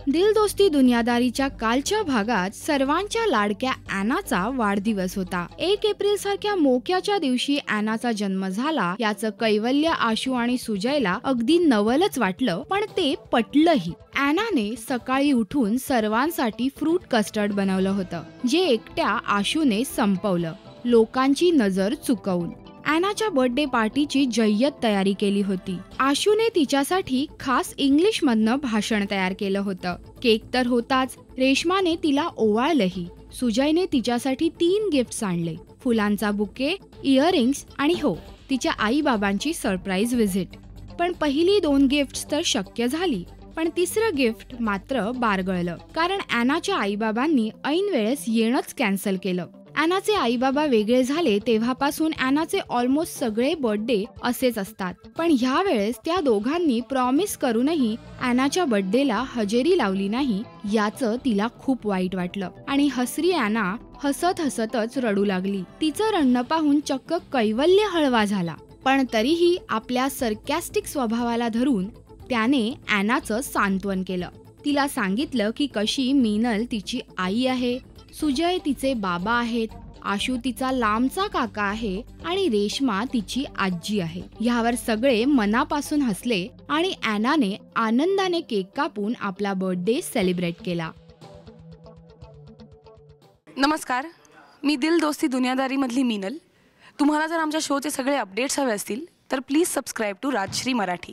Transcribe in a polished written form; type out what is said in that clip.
दिल दोस्ती दुनियादारीच्या कालच्या भागात सर्वांच्या लाडक्या ॲनाचा वाढदिवस होता। 1 एप्रिल सारख्या मोक्याच्या दिवशी ॲनाचा जन्म झाला याचं कैवल्य आशू आणि सुजयला अगदी नवलच वाटलं, पण ते पटलंही। ॲनाने सकाळी उठून सर्वांसाठी फ्रूट कस्टर्ड बनवलं होतं, जे एकट्या आशूने संपवलं, लोकांची नजर चुकवून। ॲनाच्या बर्थडे पार्टीची जय्यत तयारी केली होती। आशूने तिच्यासाठी खास इंग्लिशमधनं भाषण तयार केलं होतं। केक तर होताच, रेश्माने तिला ओवाळलंही। सुजयने तिच्यासाठी 3 गिफ्ट्स आणले, फुलांचा बुके, इयरिंग्स आणि हो, तिच्या आई बाबांची सरप्राईज व्हिजिट। पण पहिली 2 गिफ्ट्स तर शक्य झाली, पण तिसरं गिफ्ट मात्र बारगळलं, कारण ॲनाच्या आई बाबांनी ऐन वेळेस येणंच कॅन्सल केलं। ॲनाचे आई बाबा वेगळे झाले तेव्हापासून ॲनाचे ऑलमोस्ट सगळे बर्थडे असेच असतात, पण ह्या वेळेस त्या दोघांनी प्रॉमिस करूनही ॲनाच्या बर्थडेला हजेरी लावली नाही, याचं तिला खूप वाईट वाटलं आणि हसरी ॲना हसत हसतच रडू लागली। तिचं रडणं पाहून चक्क कैवल्य हळवा झाला, पण तरीही आपल्या सरकॅस्टिक स्वभावाला धरून त्याने ॲनाचं सांत्वन केलं। तिला सांगितलं की कशी मीनल तिची आई आहे, सुजय तिचे बाबा आहेत, आशू तिचा लांबचा काका आहे आणि रेश्मा तिची आजी आहे। ह्यावर सगळे मनापासून हसले आणि ॲनाने आनंदाने केक कापून आपला बर्थडे सेलिब्रेट केला। नमस्कार, मी दिल दोस्ती दुनियादारी मधली मीनल। तुम्हाला जर आमच्या शोचे सगळे अपडेट्स हवे असतील तर please subscribe to Rajshri Marathi.